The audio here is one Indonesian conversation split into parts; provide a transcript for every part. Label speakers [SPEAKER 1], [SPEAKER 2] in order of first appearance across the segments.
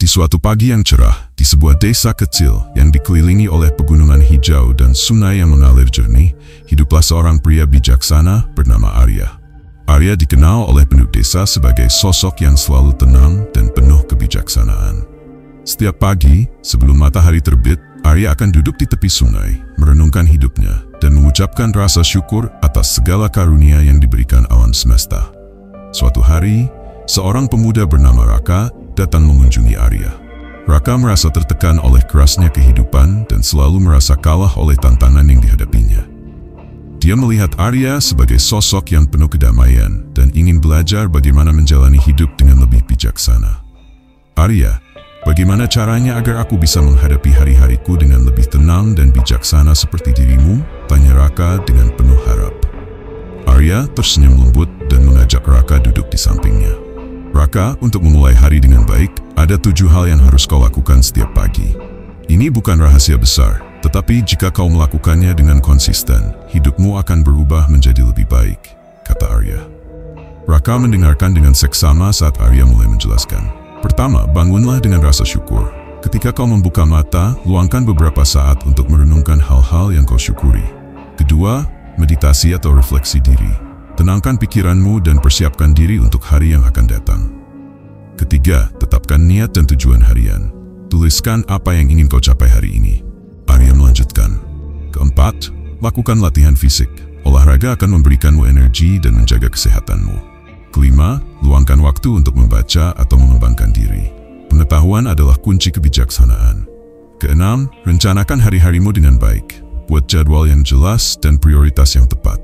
[SPEAKER 1] Di suatu pagi yang cerah, di sebuah desa kecil yang dikelilingi oleh pegunungan hijau dan sungai yang mengalir jernih, hiduplah seorang pria bijaksana bernama Arya. Arya dikenal oleh penduduk desa sebagai sosok yang selalu tenang dan penuh kebijaksanaan. Setiap pagi, sebelum matahari terbit, Arya akan duduk di tepi sungai, merenungkan hidupnya, dan mengucapkan rasa syukur atas segala karunia yang diberikan alam semesta. Suatu hari, seorang pemuda bernama Raka datang mengunjungi Arya. Raka merasa tertekan oleh kerasnya kehidupan dan selalu merasa kalah oleh tantangan yang dihadapinya. Dia melihat Arya sebagai sosok yang penuh kedamaian dan ingin belajar bagaimana menjalani hidup dengan lebih bijaksana. "Arya, bagaimana caranya agar aku bisa menghadapi hari-hariku dengan lebih tenang dan bijaksana seperti dirimu?" tanya Raka dengan penuh harap. Arya tersenyum lembut dan mengajak Raka duduk di sampingnya. "Raka, untuk memulai hari dengan baik, ada 7 hal yang harus kau lakukan setiap pagi. Ini bukan rahasia besar, tetapi jika kau melakukannya dengan konsisten, hidupmu akan berubah menjadi lebih baik," kata Arya. Raka mendengarkan dengan seksama saat Arya mulai menjelaskan. "Pertama, bangunlah dengan rasa syukur. Ketika kau membuka mata, luangkan beberapa saat untuk merenungkan hal-hal yang kau syukuri. Kedua, meditasi atau refleksi diri. Tenangkan pikiranmu dan persiapkan diri untuk hari yang akan datang. Ketiga, tetapkan niat dan tujuan harian. Tuliskan apa yang ingin kau capai hari ini." Arya melanjutkan. "Keempat, lakukan latihan fisik. Olahraga akan memberikanmu energi dan menjaga kesehatanmu. Kelima, luangkan waktu untuk membaca atau mengembangkan diri. Pengetahuan adalah kunci kebijaksanaan. Keenam, rencanakan hari-harimu dengan baik. Buat jadwal yang jelas dan prioritas yang tepat.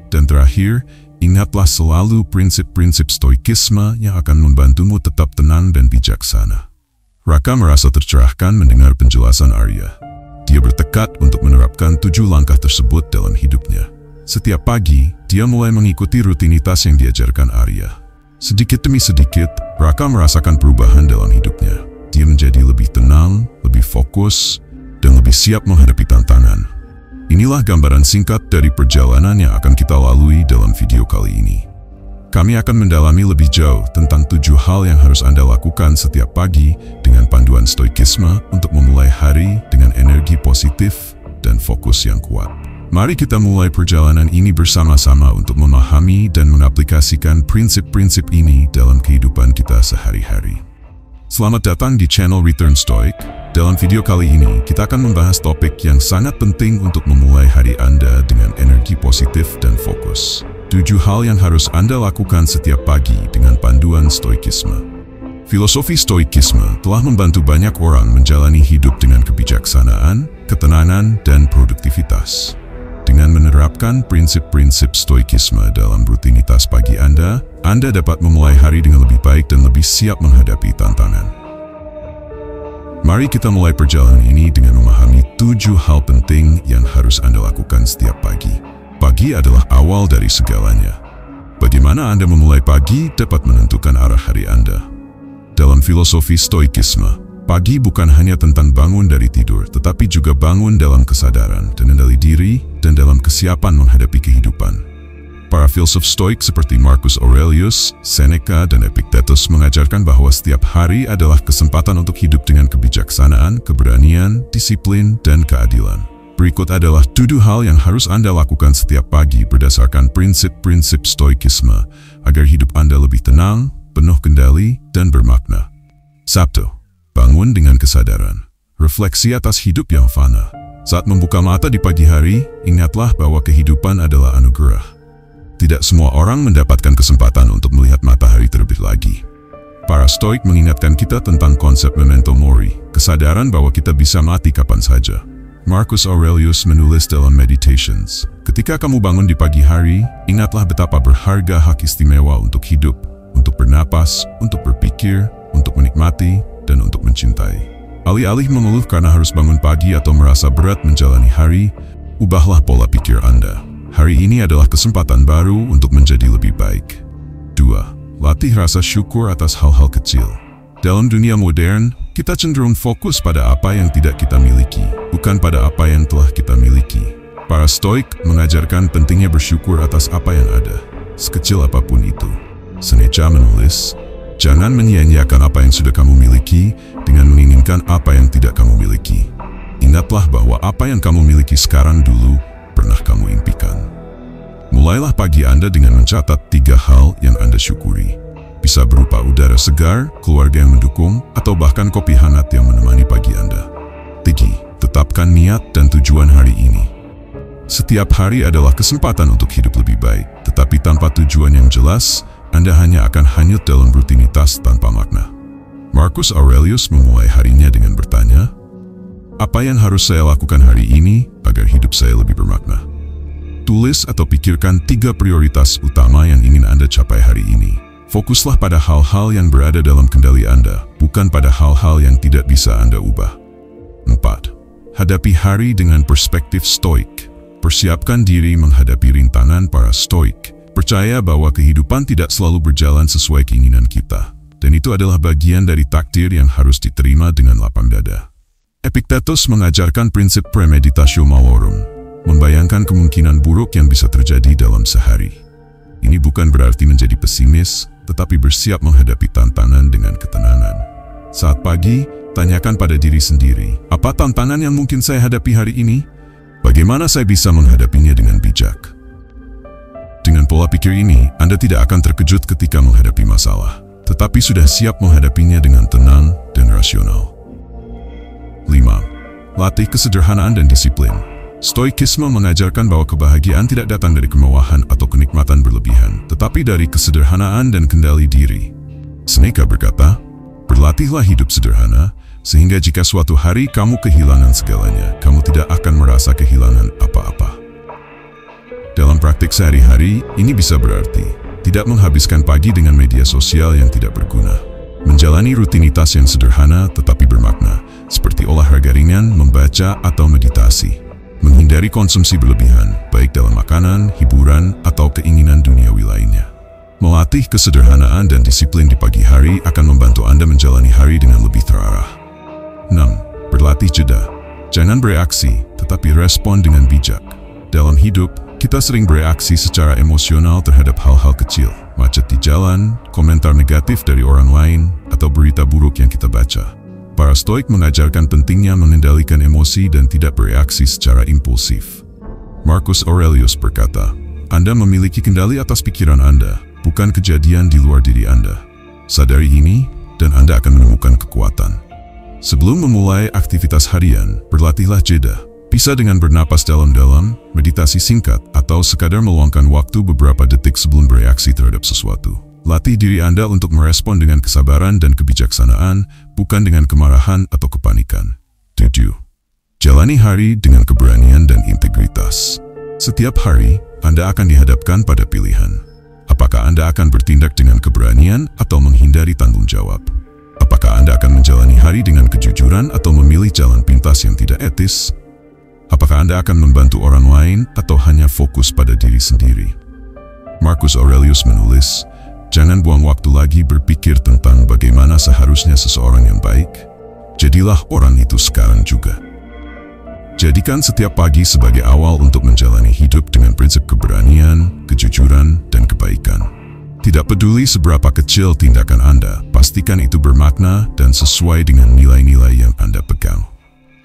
[SPEAKER 1] Dan terakhir, ingatlah selalu prinsip-prinsip stoikisme yang akan membantumu tetap tenang dan bijaksana." Raka merasa tercerahkan mendengar penjelasan Arya. Dia bertekad untuk menerapkan 7 langkah tersebut dalam hidupnya. Setiap pagi, dia mulai mengikuti rutinitas yang diajarkan Arya. Sedikit demi sedikit, Raka merasakan perubahan dalam hidupnya. Dia menjadi lebih tenang, lebih fokus, dan lebih siap menghadapi tantangan. Inilah gambaran singkat dari perjalanan yang akan kita lalui dalam video kali ini. Kami akan mendalami lebih jauh tentang 7 hal yang harus Anda lakukan setiap pagi dengan panduan stoikisme untuk memulai hari dengan energi positif dan fokus yang kuat. Mari kita mulai perjalanan ini bersama-sama untuk memahami dan mengaplikasikan prinsip-prinsip ini dalam kehidupan kita sehari-hari. Selamat datang di channel Return Stoic. Dalam video kali ini, kita akan membahas topik yang sangat penting untuk memulai hari Anda dengan energi positif dan fokus. 7 hal yang harus Anda lakukan setiap pagi dengan panduan stoikisme. Filosofi stoikisme telah membantu banyak orang menjalani hidup dengan kebijaksanaan, ketenangan, dan produktivitas. Dengan menerapkan prinsip-prinsip stoikisme dalam rutinitas pagi Anda dapat memulai hari dengan lebih baik dan lebih siap menghadapi tantangan. Mari kita mulai perjalanan ini dengan memahami 7 hal penting yang harus Anda lakukan setiap pagi. Pagi adalah awal dari segalanya. Bagaimana Anda memulai pagi dapat menentukan arah hari Anda. Dalam filosofi stoikisme, pagi bukan hanya tentang bangun dari tidur, tetapi juga bangun dalam kesadaran dan kendali diri dan dalam kesiapan menghadapi kehidupan. Para filsuf stoik seperti Marcus Aurelius, Seneca, dan Epictetus mengajarkan bahwa setiap hari adalah kesempatan untuk hidup dengan kebijaksanaan, keberanian, disiplin, dan keadilan. Berikut adalah 7 hal yang harus Anda lakukan setiap pagi berdasarkan prinsip-prinsip stoikisme agar hidup Anda lebih tenang, penuh kendali, dan bermakna. 1. Bangun dengan kesadaran. Refleksi atas hidup yang fana. Saat membuka mata di pagi hari, ingatlah bahwa kehidupan adalah anugerah. Tidak semua orang mendapatkan kesempatan untuk melihat matahari terbit lagi. Para stoik mengingatkan kita tentang konsep memento mori, kesadaran bahwa kita bisa mati kapan saja. Marcus Aurelius menulis dalam Meditations, "Ketika kamu bangun di pagi hari, ingatlah betapa berharga hak istimewa untuk hidup, untuk bernapas, untuk berpikir, untuk menikmati, dan untuk mencintai. Alih-alih mengeluh karena harus bangun pagi atau merasa berat menjalani hari, ubahlah pola pikir Anda. Hari ini adalah kesempatan baru untuk menjadi lebih baik." 2. Latih rasa syukur atas hal-hal kecil. Dalam dunia modern, kita cenderung fokus pada apa yang tidak kita miliki, bukan pada apa yang telah kita miliki. Para stoik mengajarkan pentingnya bersyukur atas apa yang ada, sekecil apapun itu. Seneca menulis, "Jangan menyia-nyiakan apa yang sudah kamu miliki dengan menginginkan apa yang tidak kamu miliki. Ingatlah bahwa apa yang kamu miliki sekarang dulu pernah kamu impikan. Mulailah pagi Anda dengan mencatat 3 hal yang Anda syukuri. Bisa berupa udara segar, keluarga yang mendukung, atau bahkan kopi hangat yang menemani pagi Anda. 3. Tetapkan niat dan tujuan hari ini. Setiap hari adalah kesempatan untuk hidup lebih baik, tetapi tanpa tujuan yang jelas, Anda hanya akan hanyut dalam rutinitas tanpa makna. Marcus Aurelius memulai harinya dengan bertanya, "Apa yang harus saya lakukan hari ini agar hidup saya lebih bermakna?" Tulis atau pikirkan 3 prioritas utama yang ingin Anda capai hari ini. Fokuslah pada hal-hal yang berada dalam kendali Anda, bukan pada hal-hal yang tidak bisa Anda ubah. 4. Hadapi hari dengan perspektif stoik. Persiapkan diri menghadapi rintangan para stoik. Percaya bahwa kehidupan tidak selalu berjalan sesuai keinginan kita, dan itu adalah bagian dari takdir yang harus diterima dengan lapang dada. Epictetus mengajarkan prinsip premeditatio malorum, membayangkan kemungkinan buruk yang bisa terjadi dalam sehari. Ini bukan berarti menjadi pesimis, tetapi bersiap menghadapi tantangan dengan ketenangan. Saat pagi, tanyakan pada diri sendiri, apa tantangan yang mungkin saya hadapi hari ini? Bagaimana saya bisa menghadapinya dengan bijak? Dengan pola pikir ini, Anda tidak akan terkejut ketika menghadapi masalah, tetapi sudah siap menghadapinya dengan tenang dan rasional. 5. Latih kesederhanaan dan disiplin. Stoikisme mengajarkan bahwa kebahagiaan tidak datang dari kemewahan atau kenikmatan berlebihan, tetapi dari kesederhanaan dan kendali diri. Seneca berkata, "Berlatihlah hidup sederhana, sehingga jika suatu hari kamu kehilangan segalanya, kamu tidak akan merasa kehilangan apa-apa." Dalam praktik sehari-hari, ini bisa berarti tidak menghabiskan pagi dengan media sosial yang tidak berguna. Menjalani rutinitas yang sederhana tetapi bermakna, seperti olahraga ringan, membaca, atau meditasi. Menghindari konsumsi berlebihan, baik dalam makanan, hiburan, atau keinginan duniawi lainnya. Melatih kesederhanaan dan disiplin di pagi hari akan membantu Anda menjalani hari dengan lebih terarah. 6. Berlatih jeda. Jangan bereaksi, tetapi respon dengan bijak. Dalam hidup, kita sering bereaksi secara emosional terhadap hal-hal kecil, macet di jalan, komentar negatif dari orang lain, atau berita buruk yang kita baca. Para stoik mengajarkan pentingnya mengendalikan emosi dan tidak bereaksi secara impulsif. Marcus Aurelius berkata, "Anda memiliki kendali atas pikiran Anda, bukan kejadian di luar diri Anda. Sadari ini, dan Anda akan menemukan kekuatan." Sebelum memulai aktivitas harian, berlatihlah jeda. Bisa dengan bernapas dalam-dalam, meditasi singkat, atau sekadar meluangkan waktu beberapa detik sebelum bereaksi terhadap sesuatu. Latih diri Anda untuk merespon dengan kesabaran dan kebijaksanaan, bukan dengan kemarahan atau kepanikan. 7. Jalani hari dengan keberanian dan integritas. Setiap hari, Anda akan dihadapkan pada pilihan. Apakah Anda akan bertindak dengan keberanian atau menghindari tanggung jawab? Apakah Anda akan menjalani hari dengan kejujuran atau memilih jalan pintas yang tidak etis? Apakah Anda akan membantu orang lain atau hanya fokus pada diri sendiri? Marcus Aurelius menulis, "Jangan buang waktu lagi berpikir tentang bagaimana seharusnya seseorang yang baik. Jadilah orang itu sekarang juga." Jadikan setiap pagi sebagai awal untuk menjalani hidup dengan prinsip keberanian, kejujuran, dan kebaikan. Tidak peduli seberapa kecil tindakan Anda, pastikan itu bermakna dan sesuai dengan nilai-nilai yang Anda pegang.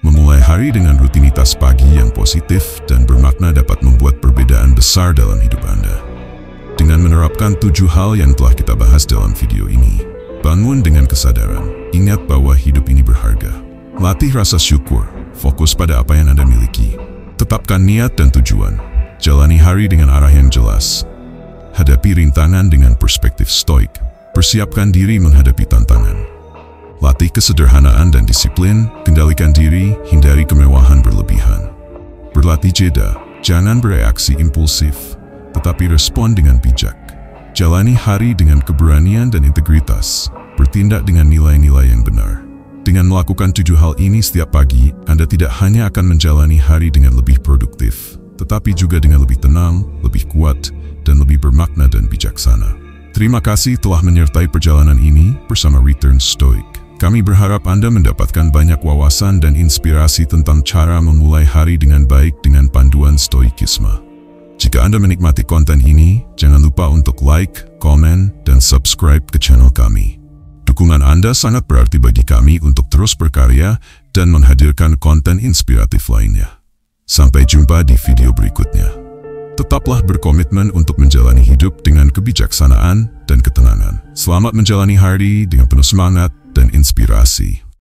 [SPEAKER 1] Memulai hari dengan rutinitas pagi yang positif dan bermakna dapat membuat perbedaan besar dalam hidup Anda. Dengan menerapkan 7 hal yang telah kita bahas dalam video ini, bangun dengan kesadaran, ingat bahwa hidup ini berharga. Latih rasa syukur, fokus pada apa yang Anda miliki. Tetapkan niat dan tujuan, jalani hari dengan arah yang jelas. Hadapi rintangan dengan perspektif stoik, persiapkan diri menghadapi tantangan. Latih kesederhanaan dan disiplin, kendalikan diri, hindari kemewahan berlebihan. Berlatih jeda, jangan bereaksi impulsif, tetapi respon dengan bijak. Jalani hari dengan keberanian dan integritas, bertindak dengan nilai-nilai yang benar. Dengan melakukan 7 hal ini setiap pagi, Anda tidak hanya akan menjalani hari dengan lebih produktif, tetapi juga dengan lebih tenang, lebih kuat, dan lebih bermakna dan bijaksana. Terima kasih telah menyertai perjalanan ini bersama Return Stoic. Kami berharap Anda mendapatkan banyak wawasan dan inspirasi tentang cara memulai hari dengan baik dengan panduan stoikisme. Jika Anda menikmati konten ini, jangan lupa untuk like, komen, dan subscribe ke channel kami. Dukungan Anda sangat berarti bagi kami untuk terus berkarya dan menghadirkan konten inspiratif lainnya. Sampai jumpa di video berikutnya. Tetaplah berkomitmen untuk menjalani hidup dengan kebijaksanaan dan ketenangan. Selamat menjalani hari dengan penuh semangat dan inspirasi.